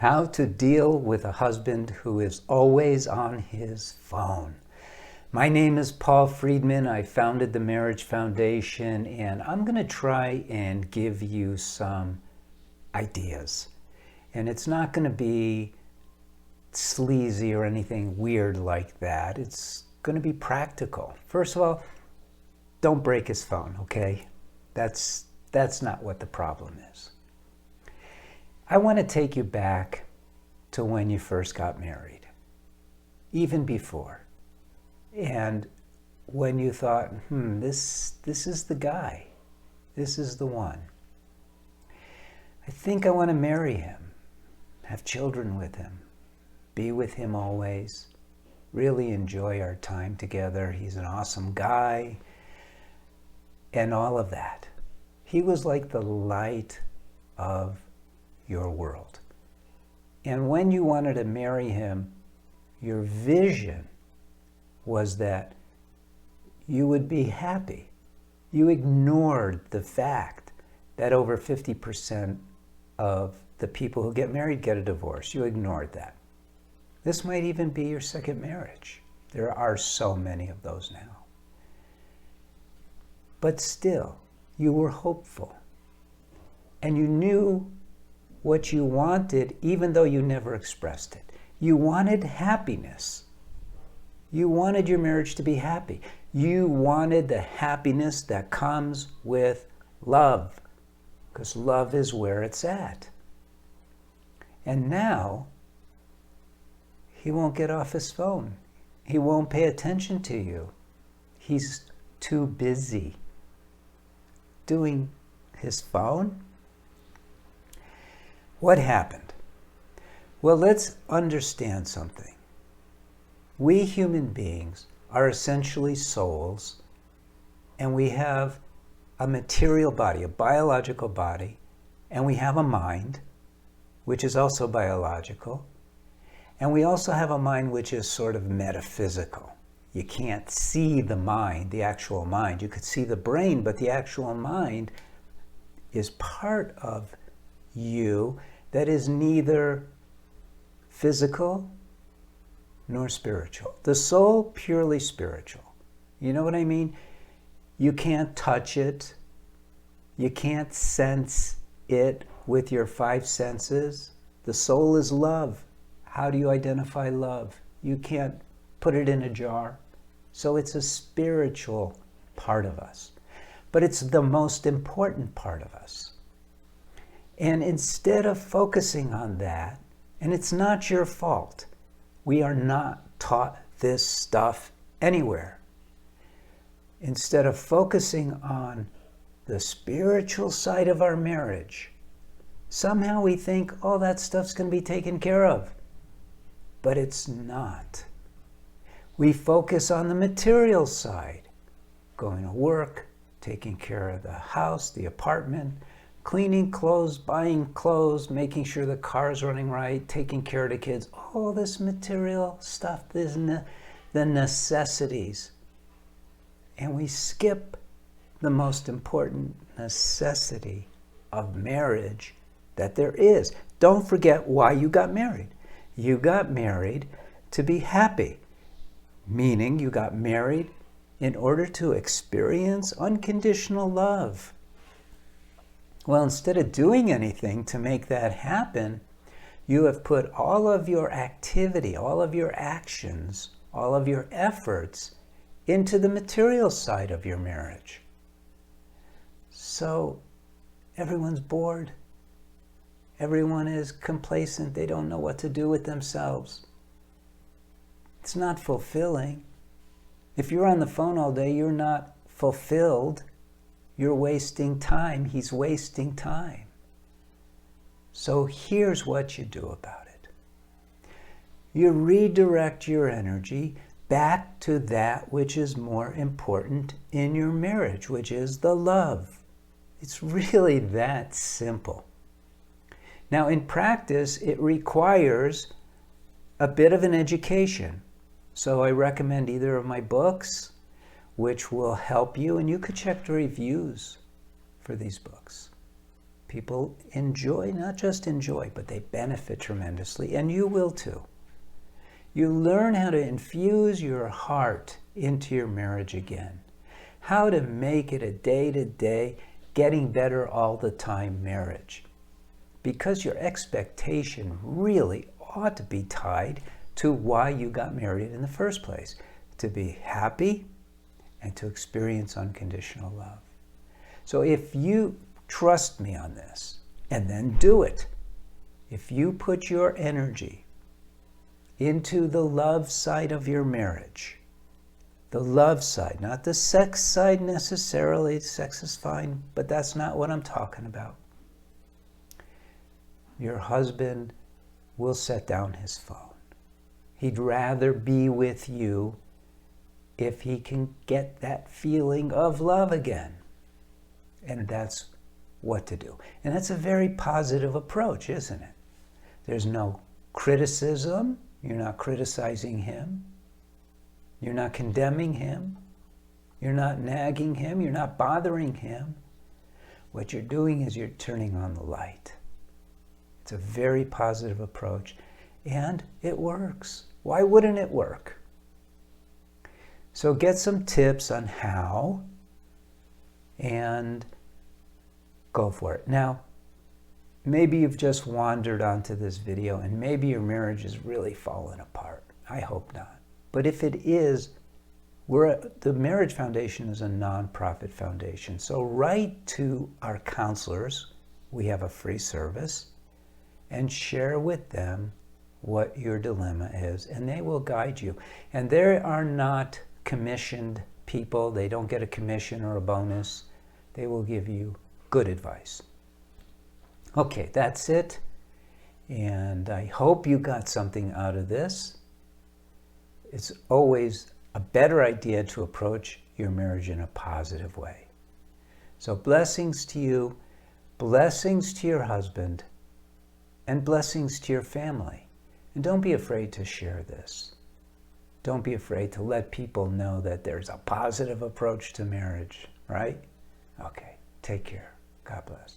How to deal with a husband who is always on his phone. My name is Paul Friedman. I founded the Marriage Foundation, and I'm going to try and give you some ideas. And it's not going to be sleazy or anything weird like that. It's going to be practical. First of all, don't break his phone, okay? That's not what the problem is. I want to take you back to when you first got married, even before. And when you thought, this is the guy. This is the one. I think I want to marry him, have children with him, be with him always, really enjoy our time together. He's an awesome guy, and all of that. He was like the light of your world. And when you wanted to marry him, your vision was that you would be happy. You ignored the fact that over 50% of the people who get married get a divorce. You ignored that. This might even be your second marriage. There are so many of those now. But still, you were hopeful. And you knew what you wanted, even though you never expressed it. You wanted happiness. You wanted your marriage to be happy. You wanted the happiness that comes with love, because love is where it's at. And now, he won't get off his phone. He won't pay attention to you. He's too busy doing his phone. What happened? Well, let's understand something. We human beings are essentially souls, and we have a material body, a biological body, and we have a mind, which is also biological, and we also have a mind which is sort of metaphysical. You can't see the mind, the actual mind. You could see the brain, but the actual mind is part of you that is neither physical nor spiritual. The soul, purely spiritual. You know what I mean? You can't touch it. You can't sense it with your five senses. The soul is love. How do you identify love? You can't put it in a jar. So it's a spiritual part of us. But it's the most important part of us. And instead of focusing on that, and it's not your fault, we are not taught this stuff anywhere. Instead of focusing on the spiritual side of our marriage, somehow we think, oh, that stuff's going to be taken care of. But it's not. We focus on the material side, going to work, taking care of the house, the apartment, cleaning clothes, buying clothes, making sure the car's running right, taking care of the kids, all this material stuff, the necessities. And we skip the most important necessity of marriage that there is. Don't forget why you got married. You got married to be happy, meaning you got married in order to experience unconditional love. Well, instead of doing anything to make that happen, you have put all of your activity, all of your actions, all of your efforts into the material side of your marriage. So everyone's bored. Everyone is complacent. They don't know what to do with themselves. It's not fulfilling. If you're on the phone all day, you're not fulfilled. You're wasting time. He's wasting time. So here's what you do about it. You redirect your energy back to that which is more important in your marriage, which is the love. It's really that simple. Now, in practice, it requires a bit of an education. So I recommend either of my books, which will help you, and you could check the reviews for these books. People enjoy, not just enjoy, but they benefit tremendously, and you will too. You learn how to infuse your heart into your marriage again, how to make it a day-to-day, getting better all the time marriage. Because your expectation really ought to be tied to why you got married in the first place, to be happy and to experience unconditional love. So if you trust me on this, and then do it, if you put your energy into the love side of your marriage, the love side, not the sex side necessarily, sex is fine, but that's not what I'm talking about. Your husband will set down his phone. He'd rather be with you if he can get that feeling of love again. And that's what to do. And that's a very positive approach, isn't it? There's no criticism. You're not criticizing him. You're not condemning him. You're not nagging him. You're not bothering him. What you're doing is you're turning on the light. It's a very positive approach, and it works. Why wouldn't it work? So get some tips on how, and go for it. Now, maybe you've just wandered onto this video and maybe your marriage is really falling apart. I hope not. But if it is, the Marriage Foundation is a nonprofit foundation. So write to our counselors. We have a free service, and share with them what your dilemma is, and they will guide you. And they are not commissioned people. They don't get a commission or a bonus. They will give you good advice. Okay, that's it. And I hope you got something out of this. It's always a better idea to approach your marriage in a positive way. So blessings to you, blessings to your husband, and blessings to your family. And don't be afraid to share this. Don't be afraid to let people know that there's a positive approach to marriage, right? Okay, take care. God bless.